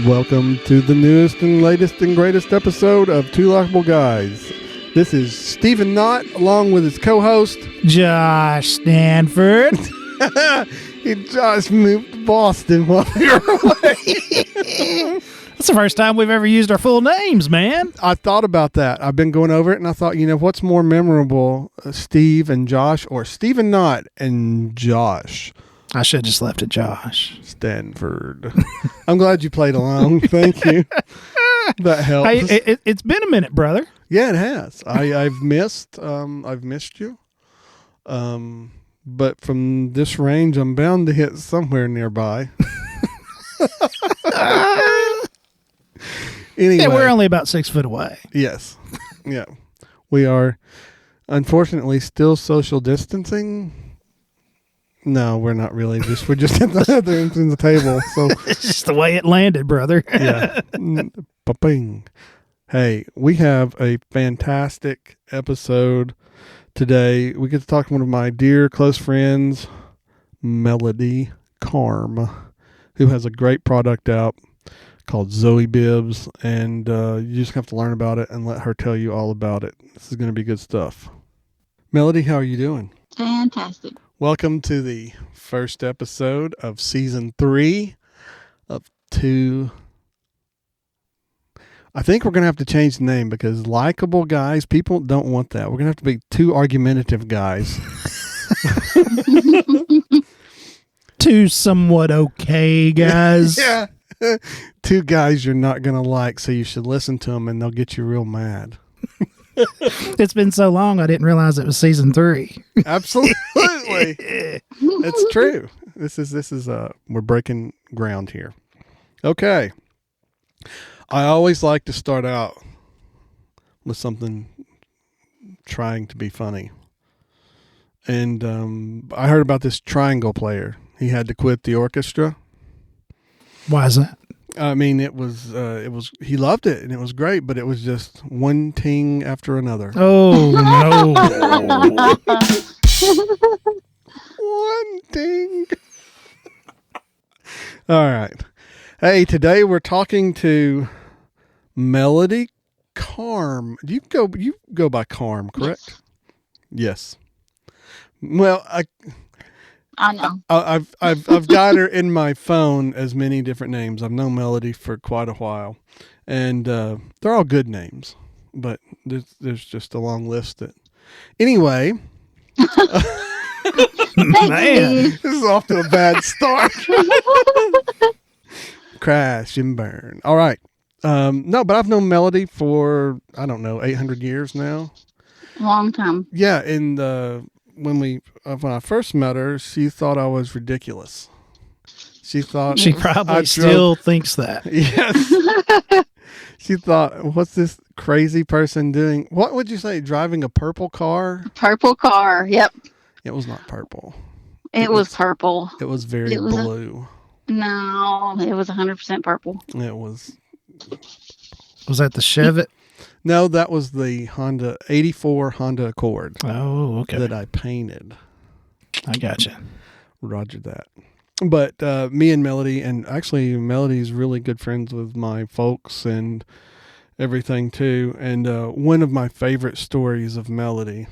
Welcome to the newest and latest and greatest episode of Two Likeable Guys. This is Stephen Knott along with his co-host Josh Stanford. He just moved to Boston while we were away. That's the first time we've ever used our full names, man. I thought about that. I've been going over it and I thought, what's more memorable, Steve and Josh or Stephen Knott and Josh? I should have just left it Josh Stanford. I'm glad you played along. Thank you. That helps. Hey, it's been a minute, brother. Yeah, it has. I've missed you. But from this range, I'm bound to hit somewhere nearby. Anyway, Yeah, we're only about 6 foot away. Yes. Yeah. We are, unfortunately, still social distancing. No, we're not really. We're just at the other end of the table. So It's just the way it landed, brother. yeah. Ba-bing. Hey, we have a fantastic episode today. We get to talk to one of my dear close friends, Melody Karm, who has a great product out called Zoey Bibs, and you just have to learn about it and let her tell you all about it. This is going to be good stuff. Melody, how are you doing? Fantastic. Welcome to the first episode of season 3 of Two. I think we're going to have to change the name because Likeable Guys, people don't want that. We're going to have to be Two Argumentative Guys. Two somewhat okay guys. Yeah. Two guys you're not going to like, so you should listen to them and they'll get you real mad. It's been so long, I didn't realize it was season 3. Absolutely. It's true. This is we're breaking ground here. Okay. I always like to start out with something trying to be funny. And I heard about this triangle player. He had to quit the orchestra. Why is that? I mean, it was he loved it and it was great, but it was just one ting after another. Oh, no. One ting. All right. Hey, today we're talking to Melody Karm. You go by Karm, correct? Yes. Well, I know. I've got her in my phone as many different names. I've known Melody for quite a while, and they're all good names, but there's just a long list. Anyway, Man. this is off to a bad start. Crash and burn. All right. No, but I've known Melody for, I don't know, 800 years now. Long time. Yeah, and when I first met her, she thought I was ridiculous. She thought She probably still thinks that. Yes. She thought, what's this crazy person doing? What would you say? Driving a purple car? Purple car. Yep. It was not purple. It was purple. It was very It was blue. No, it was 100% purple. It was. Was that the Chevette? No, that was the 84 Honda Accord Oh, okay. that I painted. I gotcha. Roger that. But me and Melody, and actually Melody's really good friends with my folks and everything too. And one of my favorite stories of Melody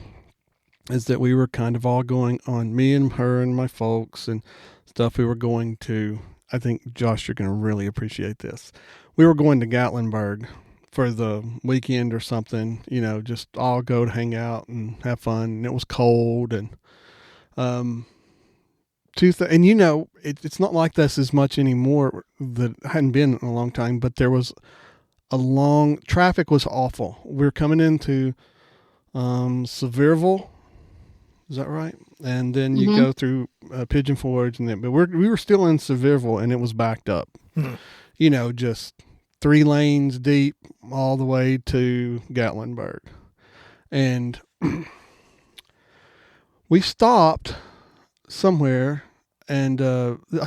is that we were kind of all going on, me and her and my folks and stuff. We were going to, I think, Josh, you're going to really appreciate this. We were going to Gatlinburg for the weekend or something, just all go to hang out and have fun. And it was cold and, and it's not like this as much anymore. That hadn't been in a long time, but there was traffic was awful. We were coming into, Sevierville. Is that right? And then you go through Pigeon Forge but we were still in Sevierville and it was backed up, just 3 lanes deep all the way to Gatlinburg. And we stopped somewhere, and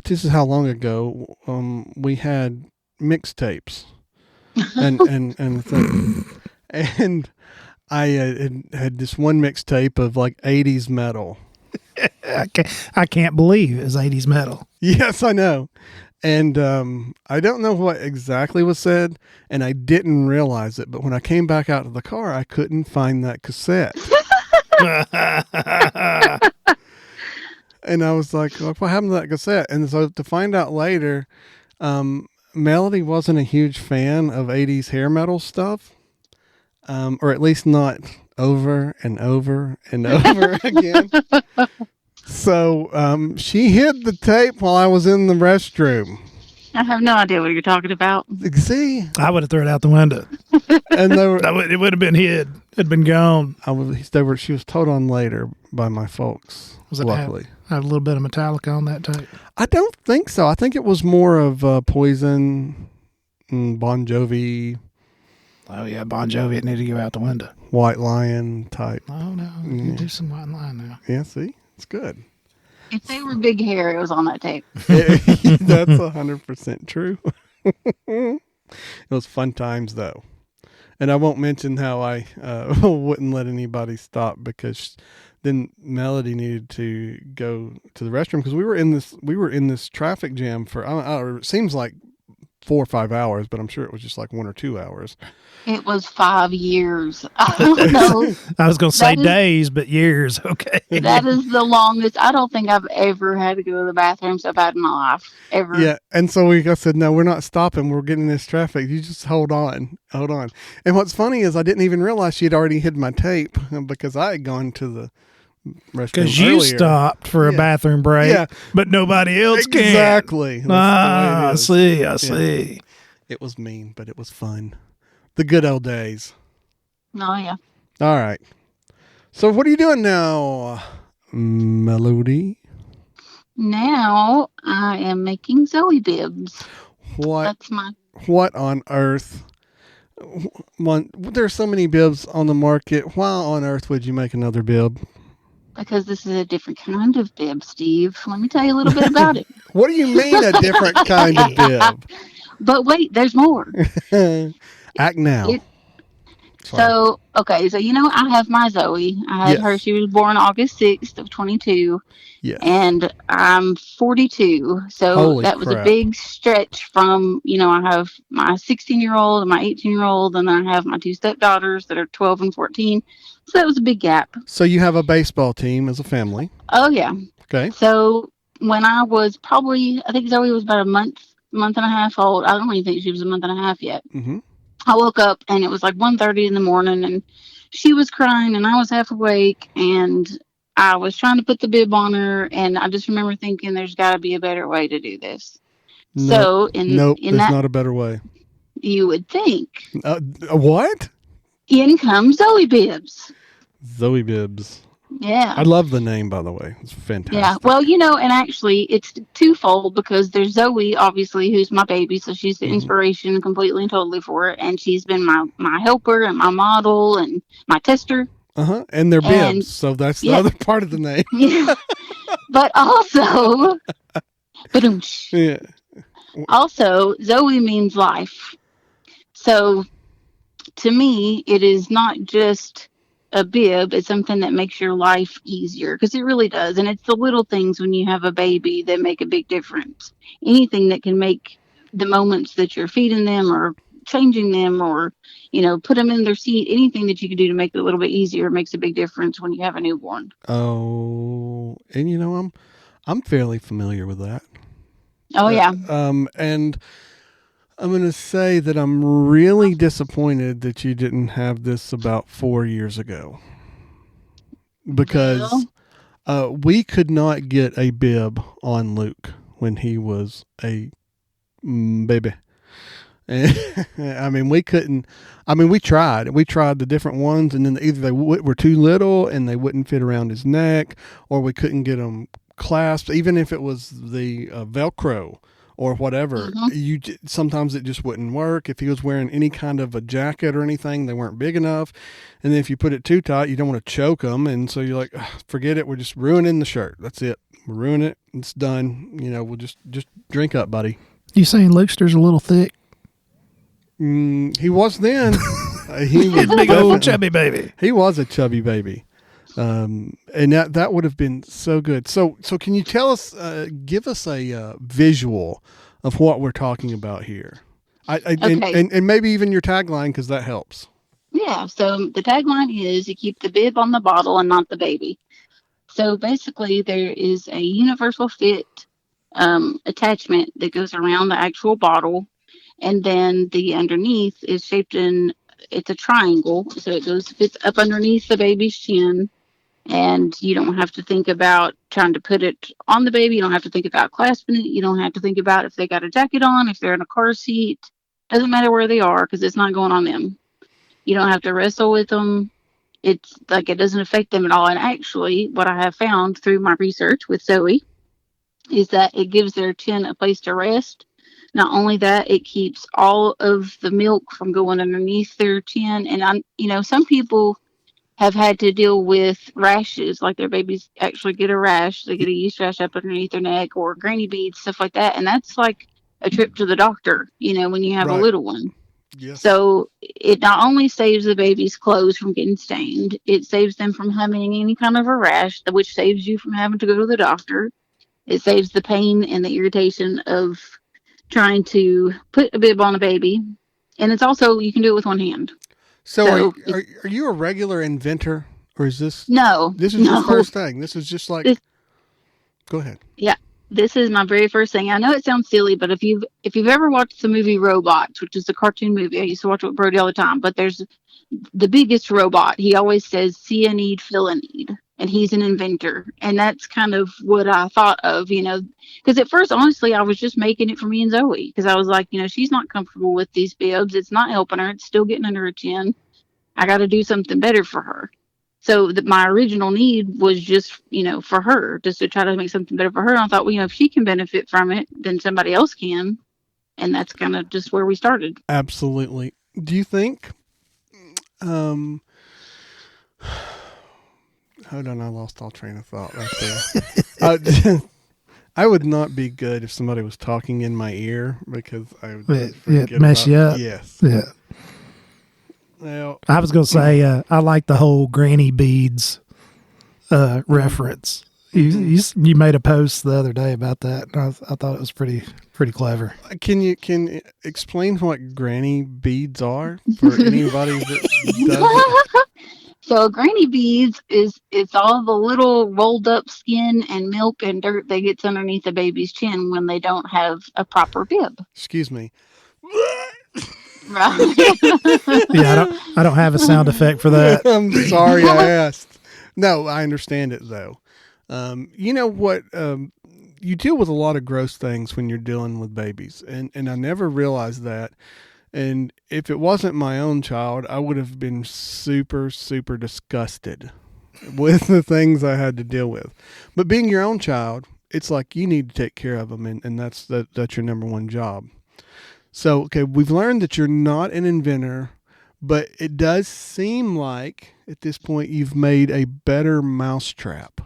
this is how long ago we had mixtapes and I had this one mixtape of like 80s metal. I can't believe it was 80s metal. Yes, I know. And I don't know what exactly was said, and I didn't realize it. But when I came back out of the car, I couldn't find that cassette. And I was like, what happened to that cassette? And so to find out later, Melody wasn't a huge fan of 80s hair metal stuff, or at least not over and over and over again. So she hid the tape while I was in the restroom. I have no idea what you're talking about. See? I would have thrown it out the window. And It would have been hid. It'd been gone. She was told on later by my folks, Was it luckily. Have a little bit of Metallica on that tape? I don't think so. I think it was more of Poison, Bon Jovi, Oh, yeah, Bon Jovi. It needed to go out the window. White Lion type. Oh, no. You do some White Line now. Yeah, see? It's good. If they were big hair, it was on that tape. That's 100% true. It was fun times, though. And I won't mention how I wouldn't let anybody stop because then Melody needed to go to the restroom because we were in this traffic jam for it seems like 4 or 5 hours, but I'm sure it was just like 1 or 2 hours. It was 5 years. I don't know. I was going to say days, but years. Okay. That is the longest. I don't think I've ever had to go to the bathroom so bad in my life. Ever. Yeah. And so I said, no, we're not stopping. We're getting in this traffic. You just hold on. And what's funny is I didn't even realize she had already hid my tape because I had gone to the restroom Because you stopped for a bathroom break, but nobody else can. Exactly. I see. It was mean, but it was fun. The good old days. Oh, yeah. All right. So what are you doing now, Melody? Now I am making Zoey Bibs. That's What on earth? There's so many bibs on the market. Why on earth would you make another bib? Because this is a different kind of bib, Steve. Let me tell you a little bit about it. What do you mean a different kind of bib? But wait, there's more. Act now. So I have my Zoe. I had her. She was born August 6th of 22. Yes. And I'm 42. So Holy that was crap. a big stretch from, I have my 16-year-old and my 18-year-old, and then I have my 2 stepdaughters that are 12 and 14. So that was a big gap. So you have a baseball team as a family. Oh, yeah. Okay. So when I was I think Zoe was about a month and a half old. I don't even think she was a month and a half yet. Mm-hmm. I woke up and it was like 1:30 in the morning and she was crying and I was half awake and I was trying to put the bib on her and I just remember thinking there's got to be a better way to do this. Nope. There's not a better way. You would think. What? In comes Zoey Bibs. Zoey Bibs. Yeah. I love the name, by the way. It's fantastic. Yeah. Well, and actually it's twofold because there's Zoe, obviously, who's my baby. So she's the inspiration completely and totally for it. And she's been my helper and my model and my tester. Uh-huh. And they're bibs. So that's the other part of the name. Yeah. But also, yeah. Also, Zoe means life. So to me, it is not just a bib, it's something that makes your life easier because it really does. And it's the little things when you have a baby that make a big difference. Anything that can make the moments that you're feeding them or changing them or put them in their seat, anything that you can do to make it a little bit easier makes a big difference when you have a newborn. Oh, and I'm fairly familiar with that. Oh yeah. And I'm going to say that I'm really disappointed that you didn't have this about 4 years ago. Because we could not get a bib on Luke when he was a baby. I mean, we couldn't. I mean, we tried. We tried the different ones, and then either they were too little and they wouldn't fit around his neck, or we couldn't get them clasped. Even if it was the Velcro or whatever, sometimes it just wouldn't work. If he was wearing any kind of a jacket or anything, they weren't big enough. And then if you put it too tight, you don't want to choke them, and so you're like, forget it. We're just ruining the shirt. That's it. We're ruining it. It's done. We'll just drink up, buddy. You saying Lukester's a little thick? He was then. He was big old chubby baby. He was a chubby baby, and that would have been so good. So can you tell us, give us a visual of what we're talking about here. Okay. And maybe even your tagline, because that helps. Yeah. So the tagline is you keep the bib on the bottle and not the baby. So basically, there is a universal fit attachment that goes around the actual bottle, and then the underneath is shaped in it's a triangle, so it goes fits up underneath the baby's chin, and you don't have to think about trying to put it on the baby. You don't have to think about clasping it. You don't have to think about if they got a jacket on, if they're in a car seat. Doesn't matter where they are because it's not going on them. You don't have to wrestle with them. It's like it doesn't affect them at all. And actually, what I have found through my research with Zoe is that it gives their chin a place to rest. Not only that, it keeps all of the milk from going underneath their chin. And some people have had to deal with rashes, like their babies actually get a rash. They get a yeast rash up underneath their neck or granny beads, stuff like that. And that's like a trip to the doctor, when you have a Right. little one. Yes. So it not only saves the baby's clothes from getting stained, it saves them from having any kind of a rash, which saves you from having to go to the doctor. It saves the pain and the irritation of trying to put a bib on a baby. And it's also, you can do it with one hand. So are you a regular inventor, or is this No. this is your first thing? This is just like go ahead. Yeah. This is my very first thing. I know it sounds silly, but if you've ever watched the movie Robots, which is a cartoon movie, I used to watch it with Brody all the time, but there's the biggest robot. He always says, see a need, fill a need. And he's an inventor. And that's kind of what I thought of, because at first, honestly, I was just making it for me and Zoe because I was like, she's not comfortable with these bibs. It's not helping her. It's still getting under her chin. I got to do something better for her. So my original need was just, for her, just to try to make something better for her. And I thought, well, if she can benefit from it, then somebody else can. And that's kind of just where we started. Absolutely. Do you think hold on, I lost all train of thought right there. I would not be good if somebody was talking in my ear because I would it mess you up. Yes. Yeah. Well, I was going to say, I like the whole granny beads reference. You made a post the other day about that, and I thought it was pretty clever. Can you explain what granny beads are for anybody that doesn't? So granny beads it's all the little rolled up skin and milk and dirt that gets underneath the baby's chin when they don't have a proper bib. Excuse me. Right. Yeah, I don't have a sound effect for that. I'm sorry I asked. No, I understand it though. You know what? You deal with a lot of gross things when you're dealing with babies, and I never realized that. And if it wasn't my own child, I would have been super, super disgusted with the things I had to deal with. But being your own child, it's like you need to take care of them, and that's your number one job. So, okay, we've learned that you're not an inventor, but it does seem like at this point you've made a better mousetrap.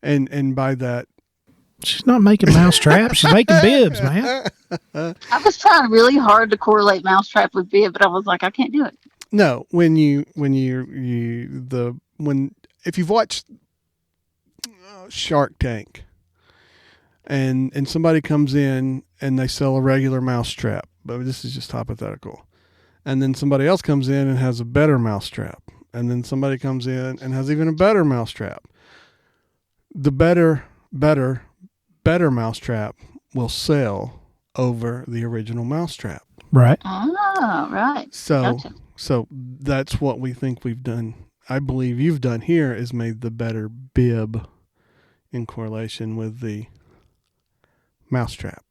And by that, she's not making mousetraps. She's making bibs, man. I was trying really hard to correlate mousetrap with bib, but I was like, I can't do it. No, if you've watched Shark Tank and somebody comes in and they sell a regular mousetrap, but this is just hypothetical, and then somebody else comes in and has a better mousetrap, and then somebody comes in and has even a better mousetrap. The better mousetrap will sell over the original mousetrap. Right. Oh, right. So, Gotcha. So that's what we think we've done. I believe you've done here is made the better bib in correlation with the mousetrap.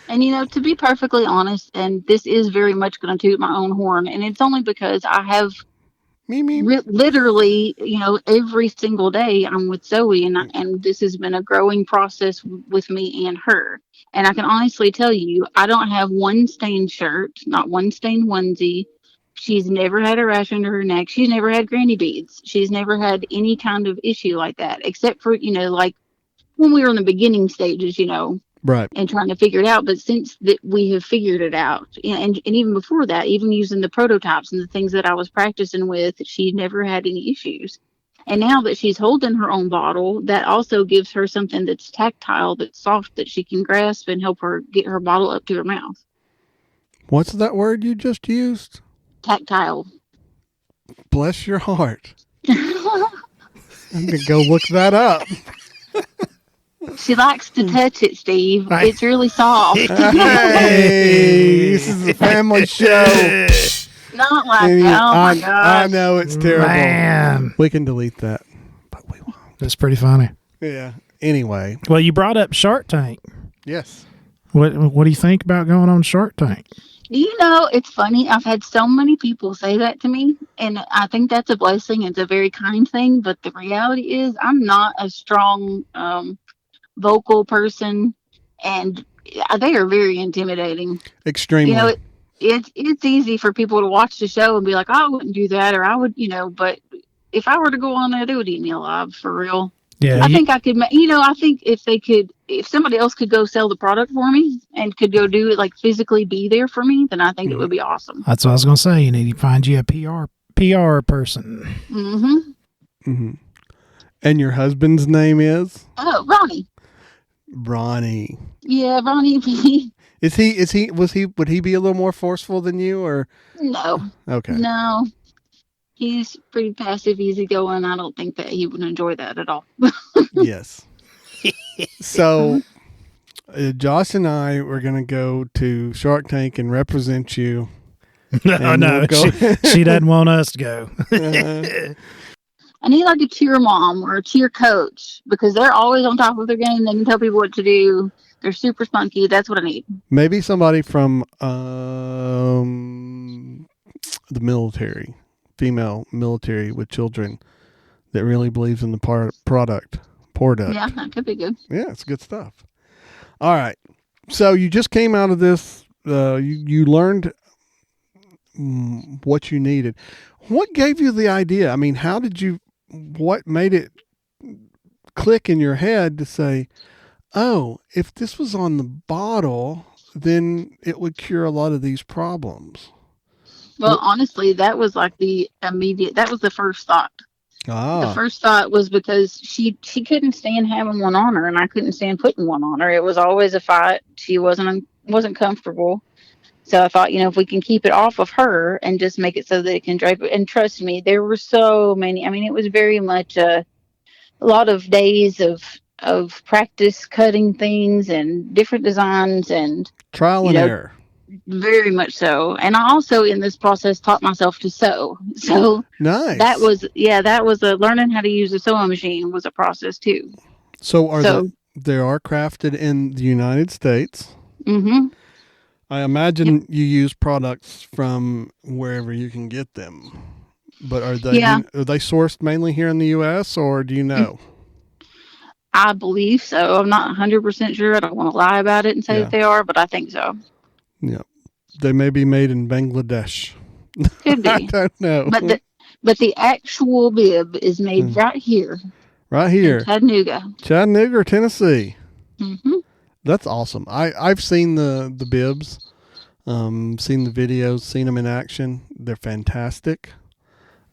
And to be perfectly honest, and this is very much going to toot my own horn, and it's only because I have literally, every single day I'm with Zoe, and this has been a growing process with me and her. And I can honestly tell you, I don't have one stained shirt, not one stained onesie. She's never had a rash under her neck. She's never had granny beads. She's never had any kind of issue like that, except for, like when we were in the beginning stages, right, and trying to figure it out. But since that we have figured it out, and even before that, even using the prototypes and the things that I was practicing with, she never had any issues. And now that she's holding her own bottle, that also gives her something that's tactile, that's soft, that she can grasp and help her get her bottle up to her mouth. What's that word you just used? Tactile. Bless your heart. I'm going to go look that up. She likes to touch it, Steve. It's really soft. Hey, this is a family show. Not like that. Oh my gosh. I know it's terrible. Man. We can delete that, but we won't. That's pretty funny. Yeah. Anyway. Well, you brought up Shark Tank. Yes. What do you think about going on Shark Tank? You know, it's funny. I've had so many people say that to me, and I think that's a blessing. It's a very kind thing. But the reality is, I'm not a strong vocal person, and they are very intimidating. Extremely. You know, it's easy for people to watch the show and be like, oh, I wouldn't do that, or I would, but if I were to go on there, they would eat me alive for real. Yeah, I think I could, I think if somebody else could go sell the product for me and could go do it, like physically be there for me, then I think it would be awesome. That's what I was going to say. You need to find you a PR person. Mm-hmm. And your husband's name is? Oh, Ronnie. Ronnie. Yeah, Ronnie. Would he be a little more forceful than you, or? No. Okay. No. He's pretty passive, easygoing. I don't think that he would enjoy that at all. Yes. So, Josh and I were going to go to Shark Tank and represent you. No, she doesn't want us to go. I need like a cheer mom or a cheer coach because they're always on top of their game. They can tell people what to do. They're super spunky. That's what I need. Maybe somebody from the military. Female military with children that really believes in the product. Yeah, that could be good. Yeah, it's good stuff. All right. So you just came out of this. You learned what you needed. What gave you the idea? I mean, what made it click in your head to say, oh, if this was on the bottle, then it would cure a lot of these problems? Well, honestly, that was like that was the first thought. The first thought was because she couldn't stand having one on her, and I couldn't stand putting one on her. It was always a fight. She wasn't comfortable. So I thought, if we can keep it off of her and just make it so that it can drape it. And trust me, there were so many. I mean, it was very much a lot of days of practice cutting things and different designs and trial and error. Very much so. And I also in this process taught myself to sew. So nice. That was learning how to use a sewing machine was a process too. So they are crafted in the United States. Mm-hmm. I imagine you use products from wherever you can get them. But are they sourced mainly here in the US, or do you know? I believe so. I'm not 100% sure. I don't want to lie about it and say that they are, but I think so. Yeah, they may be made in Bangladesh. Could be. I don't know. But the actual bib is made right here. Right here. In Chattanooga, Tennessee. Mm-hmm. That's awesome. I've seen the bibs, seen the videos, seen them in action. They're fantastic.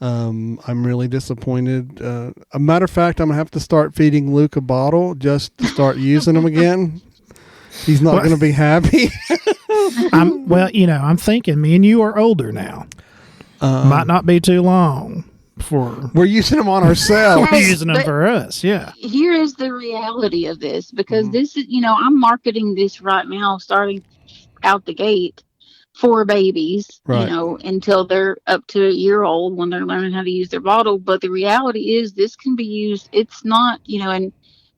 I'm really disappointed. A matter of fact, I'm going to have to start feeding Luke a bottle just to start using them again. He's not going to be happy. I'm thinking me and you are older now. Might not be too long before we're using them on ourselves. We're using them for us. Yeah. Here is the reality of this, because this is, I'm marketing this right now, starting out the gate for babies, until they're up to a year old when they're learning how to use their bottle. But the reality is this can be used. It's not,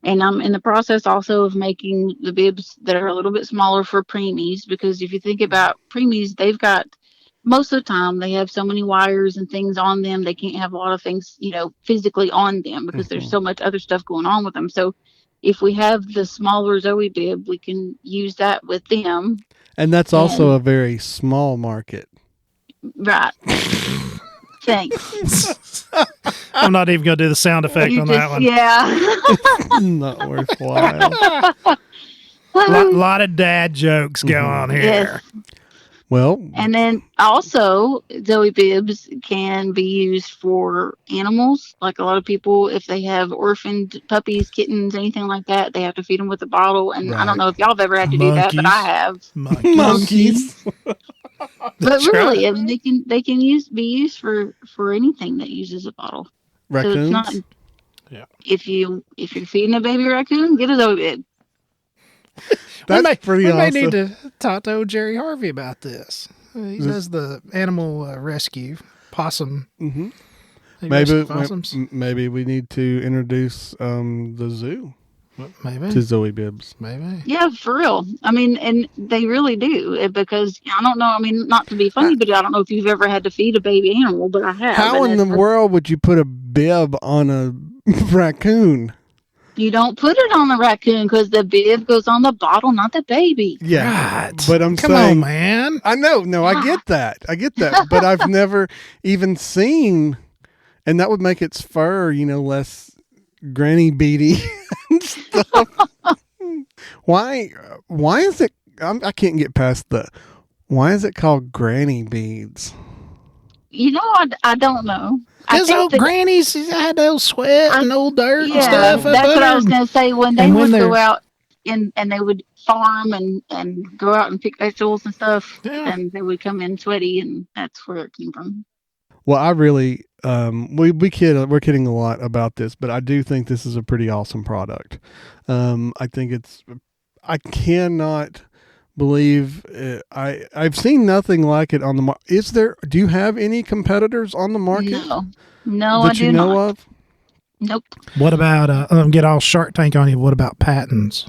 and I'm in the process also of making the bibs that are a little bit smaller for preemies, because if you think about preemies, they've got, most of the time, they have so many wires and things on them. They can't have a lot of things, physically on them because there's so much other stuff going on with them. So if we have the smaller Zoey bib, we can use that with them. And that's also a very small market. Right. Thanks. I'm not even going to do the sound effect on that one. Yeah. Not worthwhile. A lot of dad jokes go on here. Yes. Well, And then also, Zoe Bibs can be used for animals. Like a lot of people, if they have orphaned puppies, kittens, anything like that, they have to feed them with a bottle. And I don't right. know if y'all have ever had to do that, but I Monkeys. have. Monkeys. But That's really, right. I mean, they can be used for anything that uses a bottle. So it's not, Raccoons. Yeah. if you're feeding a baby raccoon, get a Zoe Bib. That's pretty we may awesome. need to talk to old Jerry Harvey about this. He does the animal rescue possum. Mm-hmm. He Maybe rescues possums. maybe we need to introduce the zoo Maybe. to Zoe Bibs. Maybe. Yeah, for real. I mean, and they really do because I don't know. I mean, not to be How, funny, but I don't know if you've ever had to feed a baby animal, but I have. how in the world would you put a bib on a raccoon? You don't put it on the raccoon because the bib goes on the bottle, not the baby. Yeah, Right. but I'm Come saying, on, man. I know, no, I get that, but I've never even seen, and that would make its fur, less granny beady and stuff. Why is it? I can't get past the. Why is it called granny beads? I don't know. I Because think old that, grannies had old sweat and old dirt and yeah, stuff up that's what I was under. going to say. When they and when would go they're- out and they would farm and go out and pick vegetables and stuff, Yeah. and they would come in sweaty, and that's where it came from. Well, I really, we're kidding a lot about this, but I do think this is a pretty awesome product. I think I cannot believe I've seen nothing like it on the market. Do you have any competitors on the market? No, that I do you know not. of? Nope. What about, get all Shark Tank on you, what about patents?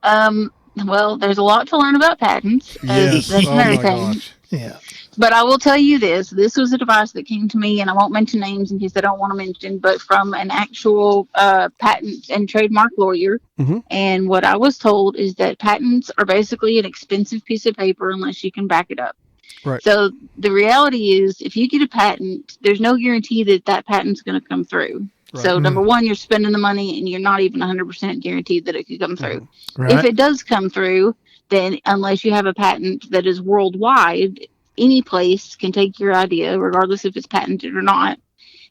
Well, there's a lot to learn about patents. Yes. That's Oh another my thing. gosh. Yeah. But I will tell you this. This was a device that came to me, and I won't mention names in case I don't want to mention, but from an actual patent and trademark lawyer. Mhm. And what I was told is that patents are basically an expensive piece of paper unless you can back it up. Right. So the reality is, if you get a patent, there's no guarantee that that patent's going to come through. Right. So number one, you're spending the money and you're not even 100% guaranteed that it could come through. Right. If it does come through, then unless you have a patent that is worldwide, any place can take your idea, regardless if it's patented or not.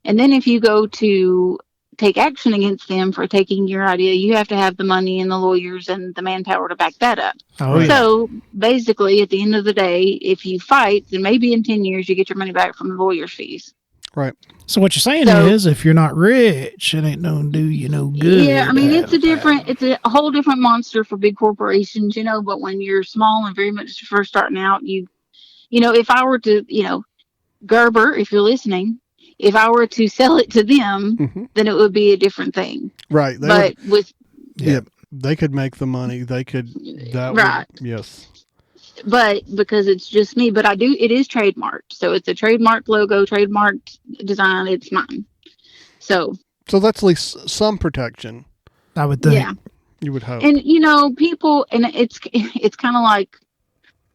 And then if you go to take action against them for taking your idea, you have to have the money and the lawyers and the manpower to back that up. Oh, yeah. So basically, at the end of the day, if you fight, then maybe in 10 years you get your money back from the lawyer's fees. Right. So what you're saying is, if you're not rich, it ain't gonna do you no good. Yeah, I mean, it's a whole different monster for big corporations, but when you're small and very much first starting out, if I were to, Gerber, if you're listening, if I were to sell it to them, then it would be a different thing. Right. They could make the money. They could. Yes. But because it's just me, but it is trademarked. So it's a trademarked logo, trademarked design. It's mine. So that's at least some protection. I would think. Yeah. You would hope. And, people, and it's kind of like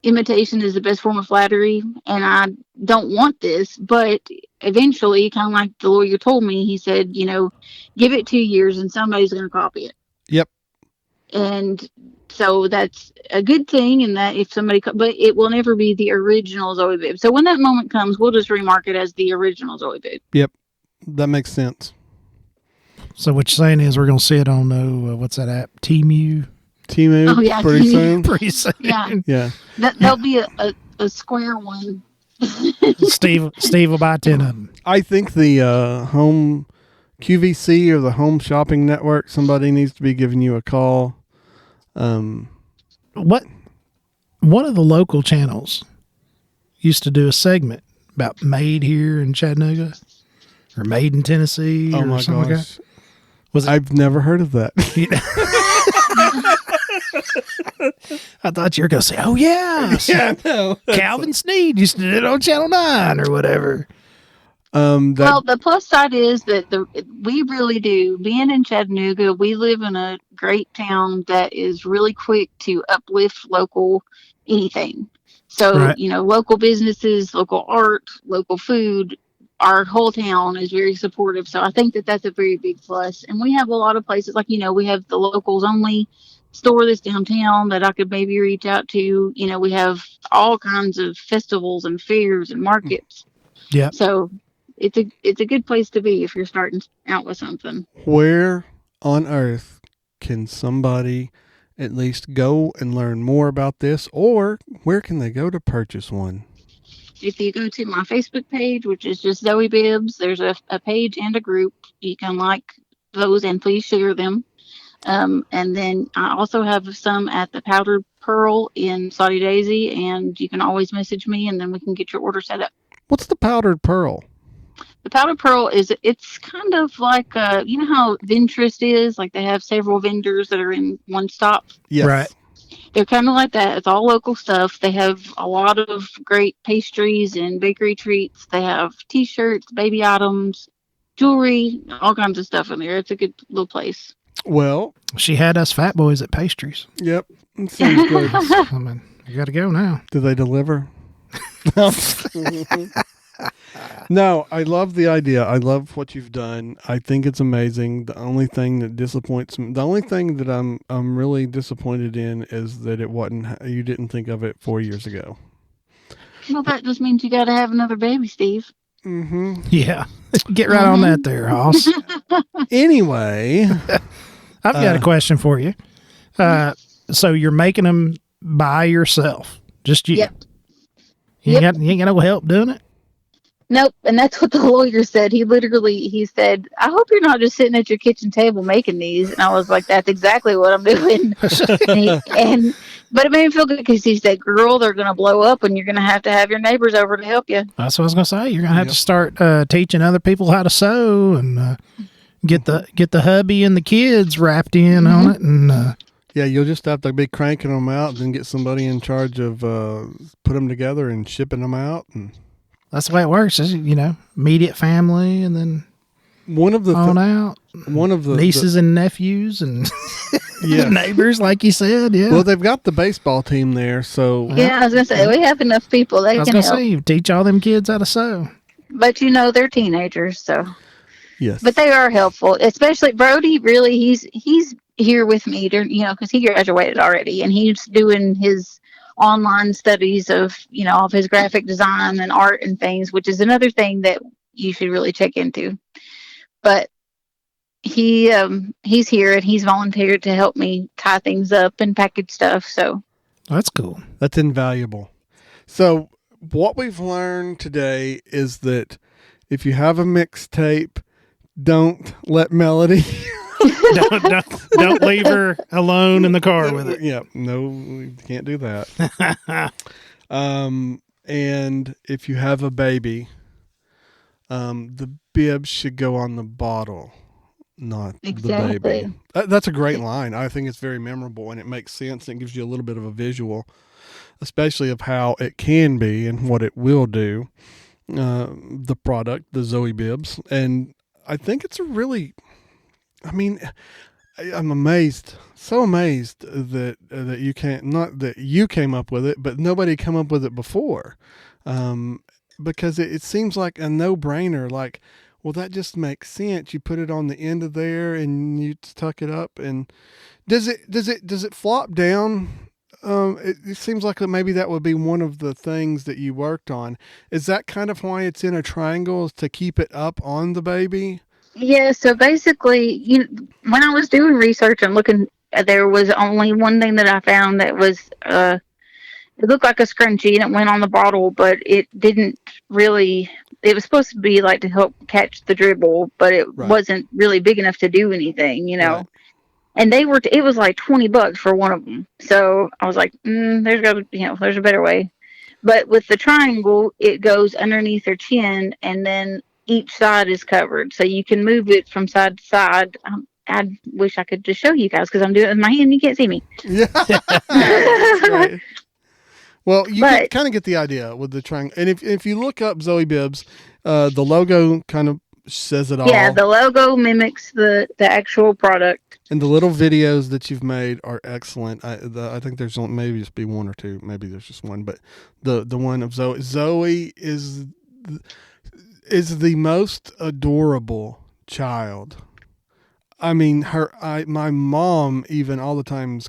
imitation is the best form of flattery. And I don't want this, but eventually, kind of like the lawyer told me, he said, give it 2 years and somebody's going to copy it. Yep. And so that's a good thing, and that if somebody, but it will never be the original Zoey Bib. So when that moment comes, we'll just remark it as the original Zoey Bib. Yep, that makes sense. So what you're saying is we're gonna see it on what's that app? Temu. Oh, yeah, pretty soon. Pretty soon. Yeah. There'll be a square one. Steve will buy 10 of them. I think the home QVC or the Home Shopping Network, somebody needs to be giving you a call. What one of the local channels used to do a segment about made here in Chattanooga or made in Tennessee or something like that. I've never heard of that. I thought you were going to say, oh, yeah. Yeah, no. Calvin Sneed used to do it on Channel 9 or whatever. Well, the plus side is that we really do. Being in Chattanooga, we live in a great town that is really quick to uplift local anything. So, Right. Local businesses, local art, local food, our whole town is very supportive. So I think that that's a very big plus. And we have a lot of places like, we have the locals only store that's downtown that I could maybe reach out to. You know, we have all kinds of festivals and fairs and markets. Yep. So it's a good place to be if you're starting out with something. Where on earth can somebody at least go and learn more about this, or where can they go to purchase one? If you go to my Facebook page, which is just Zoey Bibs, there's a page and a group. You can like those and please share them. And then I also have some at the Powdered Pearl in Saudi Daisy, and you can always message me, and then we can get your order set up. What's the powdered pearl? The Powdered Pearl it's kind of like you know how Ventress is, like they have several vendors that are in one stop. Yes. Right. They're kind of like that. It's all local stuff. They have a lot of great pastries and bakery treats. They have T-shirts, baby items, jewelry, all kinds of stuff in there. It's a good little place. Well, She had us fat boys at pastries. yep. It sounds good. I mean, you got to go now. Do they deliver? No, I love the idea. I love what you've done. I think it's amazing. The only thing that disappoints me, the only thing that I'm really disappointed in is that it wasn't. You didn't think of it 4 years ago. Well, that just means you got to have another baby, Steve. Mm-hmm. Yeah. Get right on that there, Hoss. Anyway, I've got a question for you. So you're making them by yourself, just you. Yep. You ain't got no help doing it. Nope, and that's what the lawyer said. He said, "I hope you're not just sitting at your kitchen table making these." And I was like, "That's exactly what I'm doing." But it made me feel good because he said, "Girl, they're gonna blow up, and you're gonna have your neighbors over to help you." That's what I was gonna say. You're gonna have to start teaching other people how to sew and get the hubby and the kids wrapped in on it. And yeah, you'll just have to be cranking them out, and then get somebody in charge of put them together and shipping them out. And that's the way it works. Is immediate family, and then one of the out. One of the nieces and nephews and neighbors, like you said. Yeah. Well, they've got the baseball team there, so Yeah, I was gonna say we have enough people they I was can gonna help. say you teach all them kids how to sew. But they're teenagers, so. yes. But they are helpful, especially Brody. Really, he's here with me, because he graduated already, and he's doing his online studies of of his graphic design and art and things, which is another thing that you should really check into. But he's here and he's volunteered to help me tie things up and package stuff. So That's cool. That's invaluable. So what we've learned today is that if you have a mixtape, don't let Melody don't leave her alone in the car with it. Yeah, no, we can't do that. And if you have a baby, the bib should go on the bottle, not Exactly. the baby. That's a great line. I think it's very memorable, and it makes sense. It gives you a little bit of a visual, especially of how it can be and what it will do. The product, the Zoey Bibs, and I think it's a really, I'm amazed, so amazed that you can't, not that you came up with it, but nobody come up with it before, because it seems like a no-brainer. Like, well, that just makes sense. You put it on the end of there and you tuck it up, and does it flop down? It seems like maybe that would be one of the things that you worked on. Is that kind of why it's in a triangle, is to keep it up on the baby? Yeah, so basically, when I was doing research and looking, there was only one thing that I found that was, it looked like a scrunchie and it went on the bottle, but it didn't really, it was supposed to be like to help catch the dribble, but it wasn't really big enough to do anything, Right. And it was like $20 for one of them. So I was like, there's a better way. But with the triangle, it goes underneath their chin, and then each side is covered, so you can move it from side to side. I wish I could just show you guys because I'm doing it with my hand. You can't see me. Yeah. That's great. Well, you can kind of get the idea with the triangle. And if you look up Zoey Bibs, the logo kind of says it all. Yeah, the logo mimics the actual product. And the little videos that you've made are excellent. I think there's maybe just be one or two. Maybe there's just one, but the one of Zoey. Zoey is the most adorable child I mean, my mom even all the time is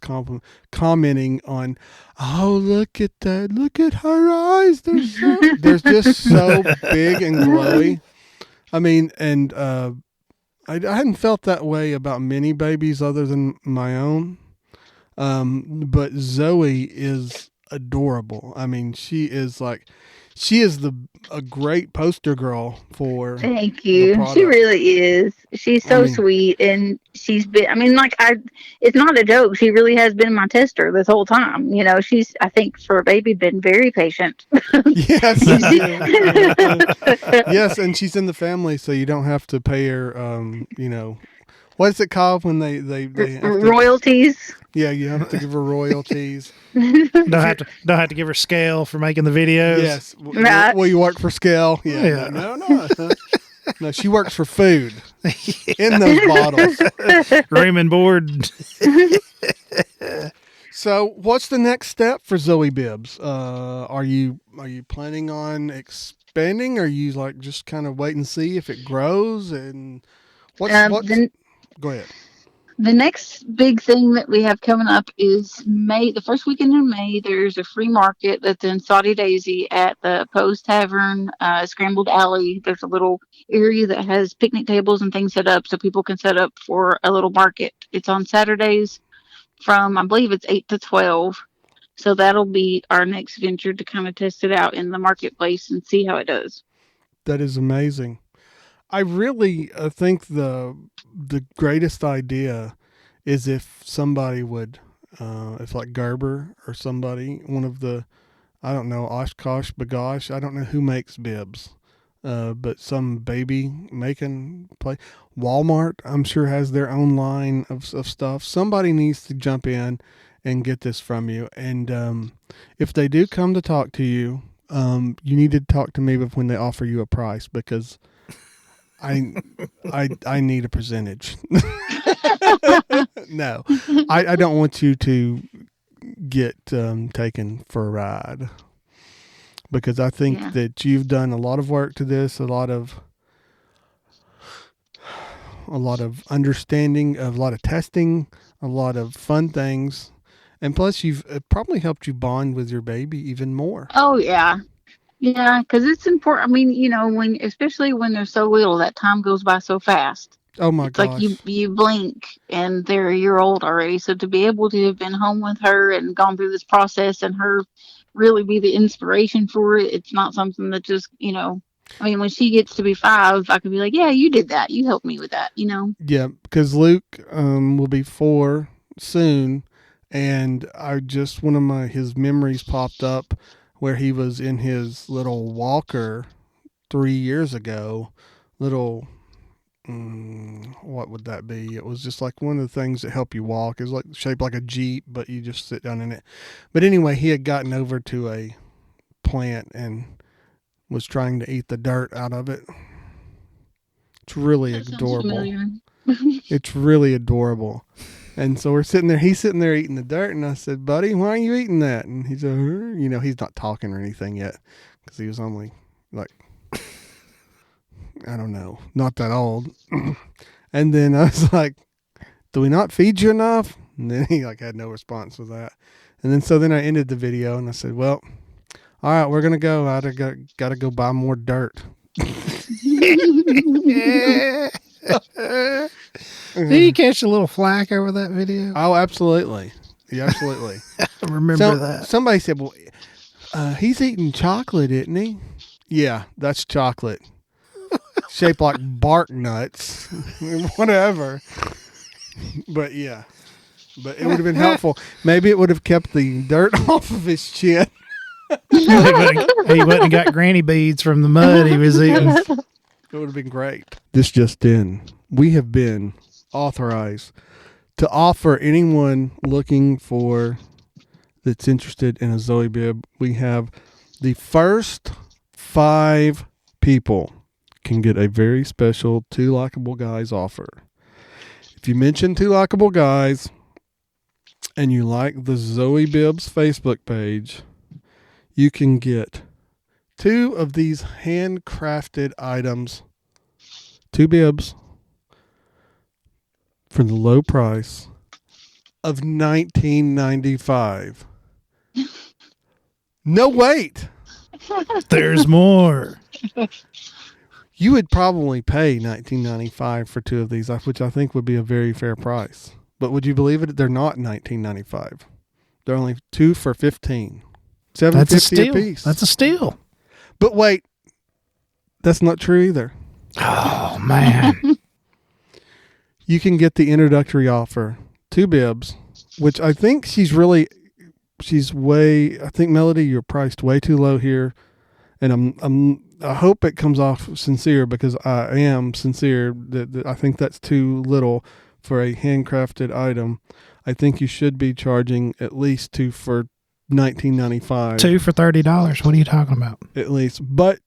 commenting on, oh, look at that. Look at her eyes. They're just so big and glowy. I mean, and I hadn't felt that way about many babies other than my own. But Zoe is adorable. I mean, she is a great poster girl for Thank the you. She product. really is. She's I so mean, sweet, and she's been. I mean, like it's not a joke. She really has been my tester this whole time. You know, she's. I think for a baby, been very patient. yes, She- yes, and she's in the family, so you don't have to pay her. What is it called when they have to? royalties. Yeah, you have to give her royalties. Don't have to give her scale for making the videos. Yes. Right. Will you work for scale? Yeah. Yeah. No. No, she works for food in those bottles. Room and board. So, what's the next step for Zoey Bibs? Are you planning on expanding? Or are you like just kind of wait and see if it grows? And what's go ahead. The next big thing that we have coming up is May, the first weekend in May. There's a free market that's in Saudi Daisy at the Post Tavern, Scrambled Alley. There's a little area that has picnic tables and things set up so people can set up for a little market. It's on Saturdays from, I believe it's 8 to 12. So that'll be our next venture to kind of test it out in the marketplace and see how it does. That is amazing. I really think the greatest idea is if somebody would, if like Gerber or somebody, one of the, I don't know, Oshkosh, Bagosh, I don't know who makes bibs, but some baby making play. Walmart, I'm sure, has their own line of stuff. Somebody needs to jump in and get this from you. And if they do come to talk to you, you need to talk to me when they offer you a price, because I need a percentage. No, I don't want you to get taken for a ride, because I think that you've done a lot of work to this, a lot of understanding, a lot of testing, a lot of fun things, and plus you've probably helped you bond with your baby even more. Oh, yeah. Yeah, because it's important. I mean, especially when they're so little, that time goes by so fast. Oh my It's like gosh. you blink and they're a year old already. So to be able to have been home with her and gone through this process and her really be the inspiration for it, it's not something that just, I mean, when she gets to be 5, I could be like, yeah, you did that. You helped me with that. Yeah, because Luke will be 4 soon, and one of his memories popped up where he was in his little walker 3 years ago. Little, what would that be? It was just like one of the things that help you walk. It was like shaped like a Jeep, but you just sit down in it. But anyway, he had gotten over to a plant and was trying to eat the dirt out of it. It's really adorable. It's really adorable. And so he's sitting there eating the dirt, and I said, buddy, why are you eating that? And he said, he's not talking or anything yet, because he was only like, I don't know, not that old. And then I was like, do we not feed you enough? And then he had no response with that. And then I ended the video and I said, well, all right, we're going to go. I got to go buy more dirt. Did you catch a little flack over that video? Oh, absolutely. Yeah, absolutely. I remember that. Somebody said, well, he's eating chocolate, isn't he? Yeah, that's chocolate. Shaped like bark nuts. Whatever. But yeah. But it would have been helpful. Maybe it would have kept the dirt off of his chin. He wouldn't have got granny beads from the mud he was eating. It would have been great. This just in. We have been authorized to offer anyone that's interested in a Zoey bib. We have the first 5 people can get a very special Two Likeable Guys offer. If you mention Two Likeable Guys and you like the Zoey Bibs Facebook page, you can get 2 of these handcrafted items, 2 bibs, for the low price of $19.95. No, wait. There's more. You would probably pay $19.95 for two of these, which I think would be a very fair price. But would you believe it? They're not $19.95. They're only two for $15. That's a $7.50 steal. a piece. That's a steal. But wait, that's not true either. Oh, man. You can get the introductory offer, 2 bibs, which I think I think, Melody, you're priced way too low here. And I hope it comes off sincere, because I am sincere that I think that's too little for a handcrafted item. I think you should be charging at least 2 for $19.95. 2 for $30. What are you talking about? At least. But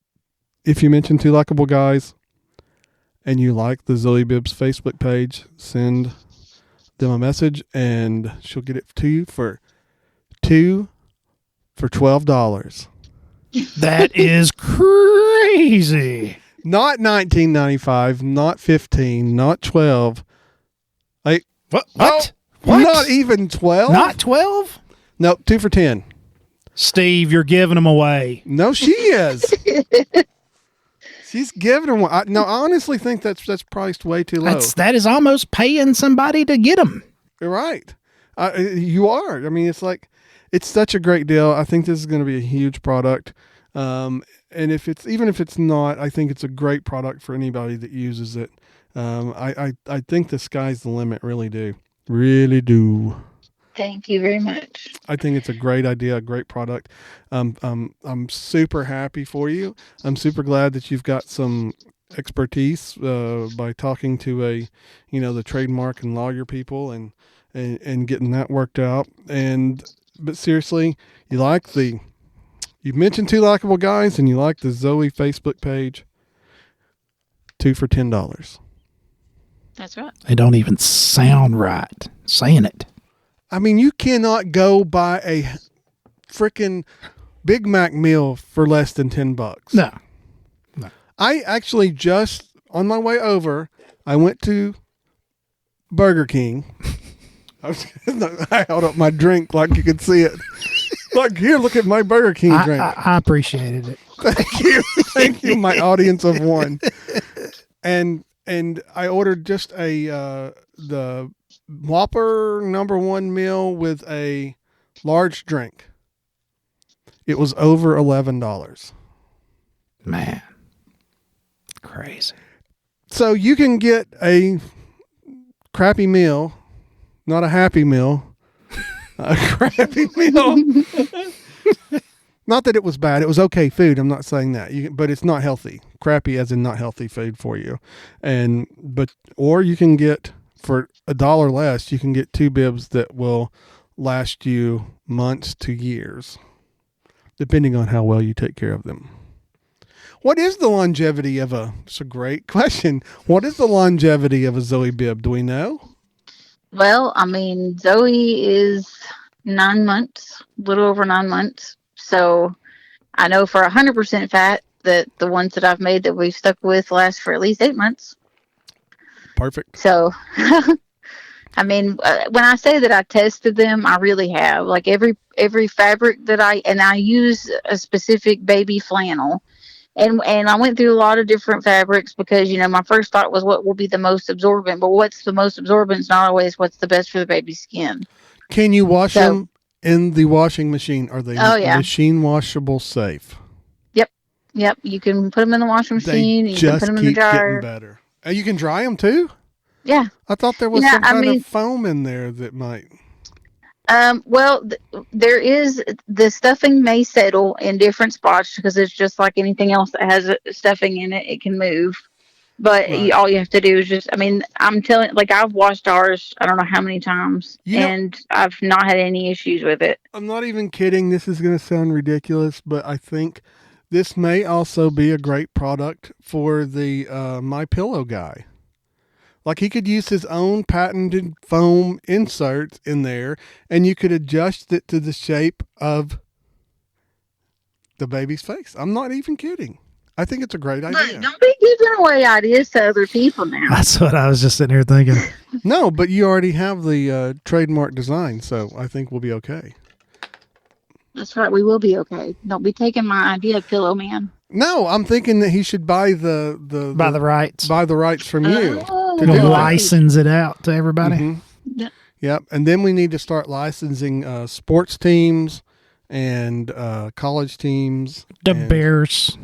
if you mention Two Likeable Guys and you like the Zoey Bibs Facebook page, send them a message and she'll get it to you for 2 for $12. That is crazy. Not $19.95, not $15, not $12. Like What? What? Not even $12? Not 12? Nope, 2 for $10. Steve, you're giving them away. No, she is. She's giving them. I honestly think that's priced way too low. That is almost paying somebody to get them. You're right. You are. I mean, it's such a great deal. I think this is going to be a huge product. And if it's not, I think it's a great product for anybody that uses it. I think the sky's the limit. Really do. Thank you very much. I think it's a great idea, a great product. I'm super happy for you. I'm super glad that you've got some expertise by talking to the trademark and lawyer people and getting that worked out. But seriously, you've mentioned Two Likeable Guys and you like the Zoey Facebook page. 2 for $10. That's right. They don't even sound right saying it. I mean, you cannot go buy a freaking Big Mac meal for less than $10. No. I actually just on my way over, I went to Burger King. I held up my drink like you could see it. Like, here, look at my Burger King drink. I appreciated it. Thank you, my audience of one. And I ordered just the Whopper #1 meal with a large drink. It was over $11. Man, crazy. So you can get a crappy meal, not a happy meal, a crappy meal. Not that it was bad. It was okay food. I'm not saying that. But it's not healthy. Crappy as in not healthy food for you. Or you can get, for $1 less, you can get 2 bibs that will last you months to years, depending on how well you take care of them. What is the longevity of it's a great question. What is the longevity of a Zoey bib? Do we know? Well, I mean, Zoey is 9 months, a little over 9 months. So I know for 100% fat that the ones that I've made that we've stuck with last for at least 8 months. Perfect. So, I mean, when I say that I tested them, I really have. Like every fabric that I use a specific baby flannel. And I went through a lot of different fabrics because, my first thought was what will be the most absorbent. But what's the most absorbent is not always what's the best for the baby's skin. Can you wash them in the washing machine? Are they machine washable safe? Yep. You can put them in the washing machine. You can put them in the dryer. Getting better. You can dry them too? Yeah. I thought there was some kind of foam in there that might. Well, there is, the stuffing may settle in different spots because it's just like anything else that has stuffing in it. It can move. But right. All you have to do is I'm telling, I've washed ours, I don't know how many times, and I've not had any issues with it. I'm not even kidding. This is going to sound ridiculous, but I think this may also be a great product for the MyPillow guy. Like, he could use his own patented foam inserts in there, and you could adjust it to the shape of the baby's face. I'm not even kidding. I think it's a great Look, idea. don't be giving away ideas to other people now. That's what I was just sitting here thinking. No, but you already have the trademark design, so I think we'll be okay. That's right. We will be okay. Don't be taking my idea, Pillow Man. No, I'm thinking that he should buy the rights. buy the rights from you. Oh, to do And that. license it out to everybody. Mhm. Yeah. Yep, and then we need to start licensing sports teams and college teams. The and- Bears.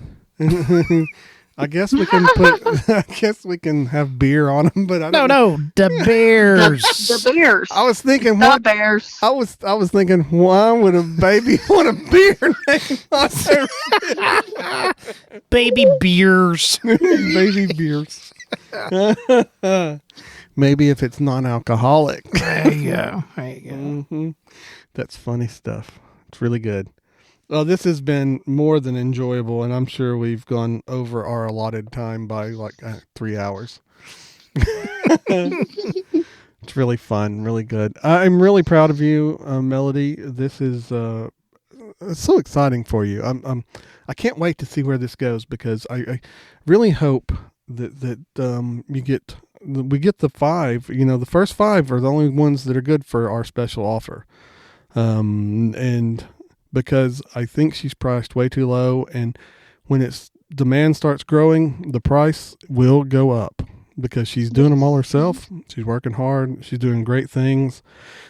I guess we can put. I guess we can have beer on them, but I don't No, the Bears. The Bears. I was thinking The what Bears. I was thinking. Why would a baby want a beer named after Baby Beers. baby beers? Maybe if it's non-alcoholic. There you go. That's funny stuff. It's really good. Well, this has been more than enjoyable, and I'm sure we've gone over our allotted time by like 3 hours. It's really fun, really good. I'm really proud of you, Melody. This is it's so exciting for you. I can't wait to see where this goes because I really hope that we get the 5. You know, the first 5 are the only ones that are good for our special offer, and because I think she's priced way too low, and when demand starts growing, the price will go up because she's doing them all herself. She's working hard. She's doing great things.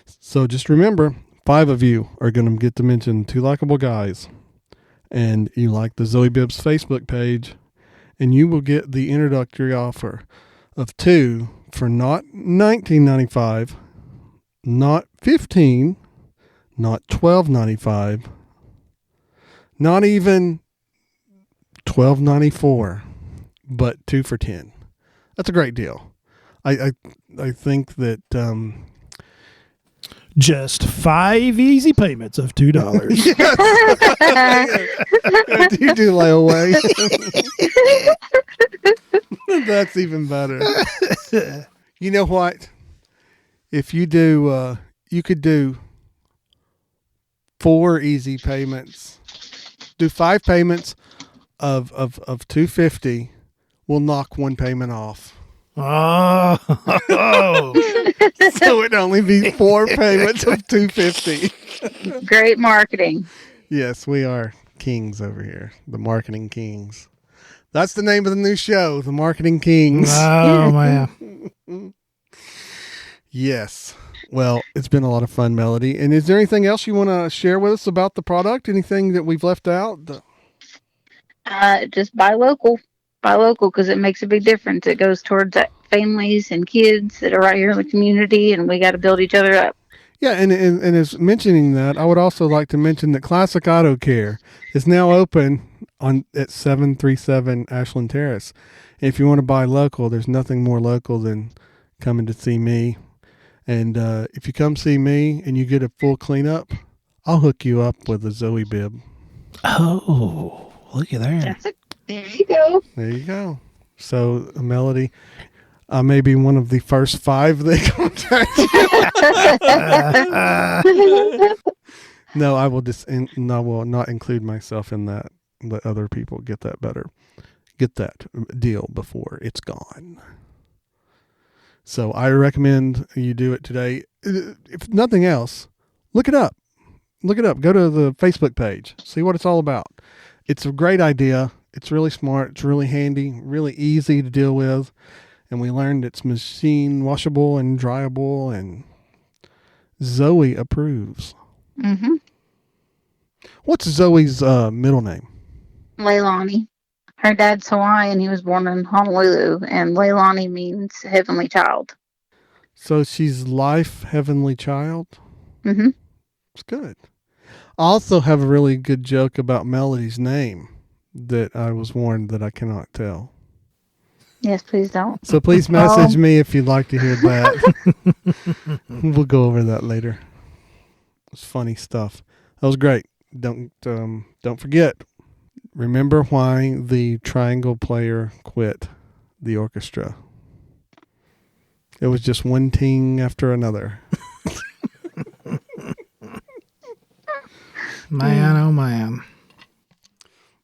So just remember, 5 of you are going to get to mention Two Likeable Guys, and you like the Zoey Bibs Facebook page, and you will get the introductory offer of 2 for not $19.95, not $15, not $12.95, not even $12.94, but 2 for $10. That's a great deal. I think that Just 5 easy payments of $2. you do layaway. That's even better. You know what? If you do, you could do 4 easy payments. Do 5 payments of $250. We'll knock 1 payment off. Oh. So it'd only be 4 payments of $250. Great marketing. Yes, we are kings over here. The marketing kings. That's the name of the new show, The Marketing Kings. Oh, man. Yes. Well, it's been a lot of fun, Melody. And is there anything else you want to share with us about the product? Anything that we've left out? Just buy local. Buy local because it makes a big difference. It goes towards families and kids that are right here in the community, and we got to build each other up. Yeah, and as mentioning that, I would also like to mention that Classic Auto Care is now open at 737 Ashland Terrace. If you want to buy local, there's nothing more local than coming to see me. And if you come see me and you get a full cleanup, I'll hook you up with a Zoey bib. Oh, look at that. There you go. There you go. So, Melody, I may be one of the first 5 they contact you. No, I will I will not include myself in that. Let other people get that deal before it's gone. So I recommend you do it today. If nothing else, look it up. Look it up. Go to the Facebook page. See what it's all about. It's a great idea. It's really smart. It's really handy, really easy to deal with. And we learned it's machine washable and dryable, and Zoey approves. Mm-hmm. What's Zoey's middle name? Leilani. Her dad's Hawaiian. He was born in Honolulu, and Leilani means heavenly child. So she's Life Heavenly Child? Mm-hmm. It's good. I also have a really good joke about Melody's name that I was warned that I cannot tell. Yes, please don't. So please message me if you'd like to hear that. We'll go over that later. It's funny stuff. That was great. Don't forget. Remember why the triangle player quit the orchestra. It was just one ting after another. Man, oh man.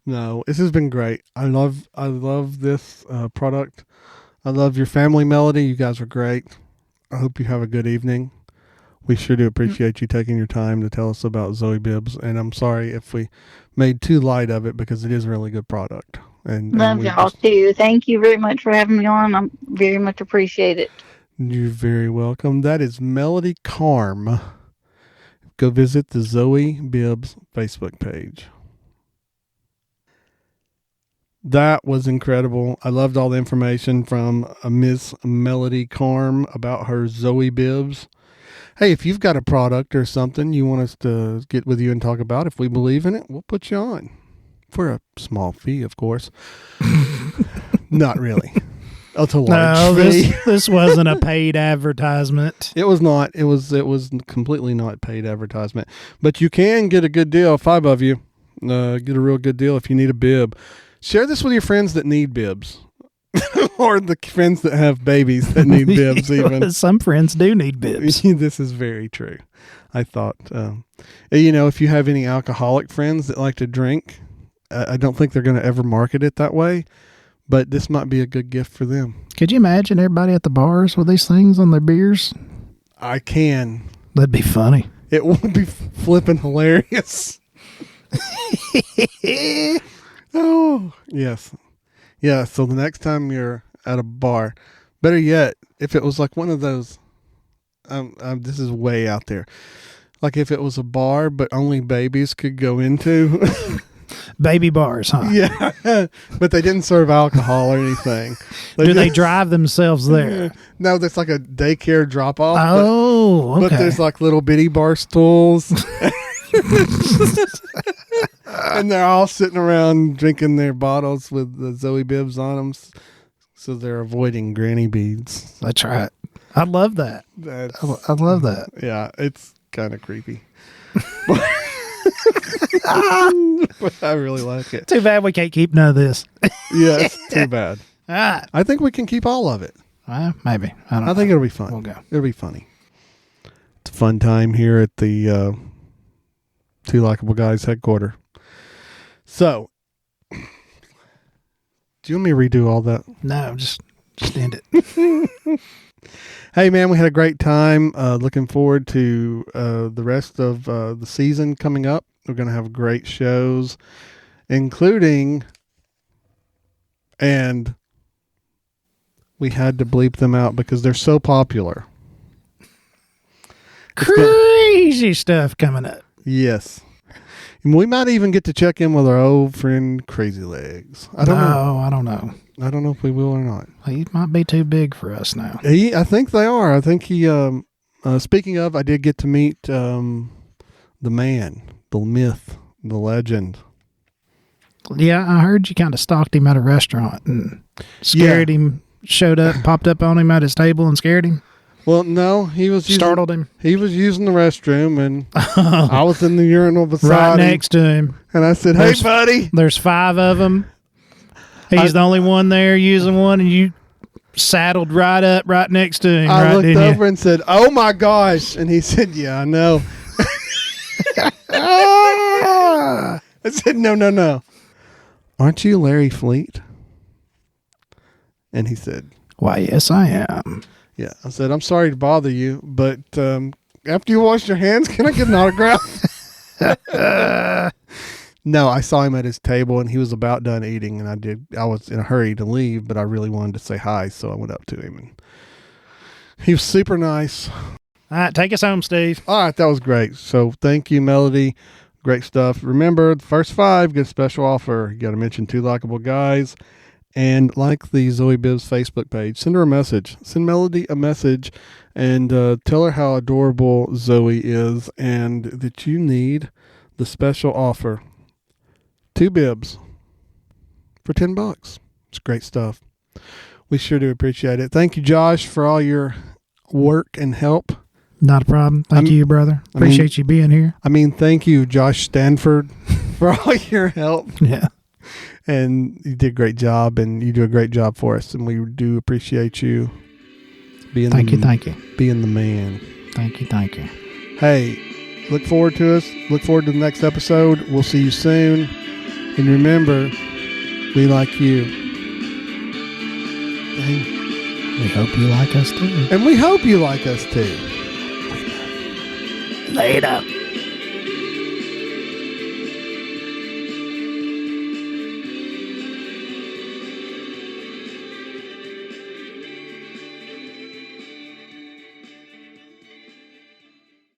No, this has been great. I love this product. I love your family, Melody. You guys are great. I hope you have a good evening. We sure do appreciate you taking your time to tell us about Zoey Bibs. And I'm sorry if we made too light of it because it is a really good product. And Love we y'all too. Thank you very much for having me on. I'm very much appreciate it. You're very welcome. That is Melody Karm. Go visit the Zoey Bibs Facebook page. That was incredible. I loved all the information from Miss Melody Karm about her Zoey Bibs. Hey, if you've got a product or something you want us to get with you and talk about, if we believe in it, we'll put you on. For a small fee, of course. Not really. That's a large fee. This wasn't a paid advertisement. It was not. It was completely not paid advertisement. But you can get a good deal, 5 of you. Get a real good deal if you need a bib. Share this with your friends that need bibs. Or the friends that have babies that need bibs even. Some friends do need bibs. This is very true. I thought, if you have any alcoholic friends that like to drink, I don't think they're going to ever market it that way, but this might be a good gift for them. Could you imagine everybody at the bars with these things on their beers? I can. That'd be funny. It would be flipping hilarious. Oh, yes. Yeah, so the next time you're at a bar, better yet, if it was like one of those, this is way out there, like if it was a bar but only babies could go into. Baby bars, huh? Yeah, but they didn't serve alcohol or anything. Do they drive themselves there? No, that's like a daycare drop-off. Oh, okay. But there's like little bitty bar stools. And they're all sitting around drinking their bottles with the Zoey Bibs on them. So they're avoiding granny beads. That's right. I love that. I love that. Yeah, it's kind of creepy. But I really like it. Too bad we can't keep none of this. Yeah, it's too bad. All right. I think we can keep all of it. Maybe. I think it'll be fun. We'll go. It'll be funny. It's a fun time here at the Two Likeable Guys headquarters. So, do you want me to redo all that? No, just end it. Hey, man, we had a great time. Looking forward to the rest of the season coming up. We're going to have great shows, including, and we had to bleep them out because they're so popular. Crazy stuff coming up. Yes. And we might even get to check in with our old friend Crazy Legs. I don't know. I don't know. I don't know if we will or not. He might be too big for us now. I think they are. I think he, speaking of, I did get to meet the man, the myth, the legend. Yeah, I heard you kind of stalked him at a restaurant and scared him, showed up, popped up on him at his table and scared him. Well, no, he was startled him. He was using the restroom, and I was in the urinal beside right next to him. And I said, "Hey, buddy." There's 5 of them. He's the only one there using one, and you saddled right up right next to him. I looked over and said, "Oh my gosh!" And he said, "Yeah, I know." I said, "No. Aren't you Larry Fleet?" And he said, "Why, yes, I am." Yeah, I said, "I'm sorry to bother you, but after you wash your hands, can I get an autograph?" No, I saw him at his table, and he was about done eating, and I was in a hurry to leave, but I really wanted to say hi, so I went up to him, and he was super nice. All right, take us home, Steve. All right, that was great. So thank you, Melody. Great stuff. Remember, the first 5 get a special offer. You got to mention Two Likeable Guys. And like the Zoey Bibs Facebook page, send her a message. Send Melody a message and tell her how adorable Zoey is and that you need the special offer. 2 bibs for $10. It's great stuff. We sure do appreciate it. Thank you, Josh, for all your work and help. Not a problem. Thank you, brother. Appreciate you being here. Thank you, Josh Stanford, for all your help. Yeah. And you did a great job, and you do a great job for us, and we do appreciate you being thank you. Being the man. Thank you. Hey, look forward to us. Look forward to the next episode. We'll see you soon. And remember, we like you. Dang. We hope you like us too. And we hope you like us too. Later.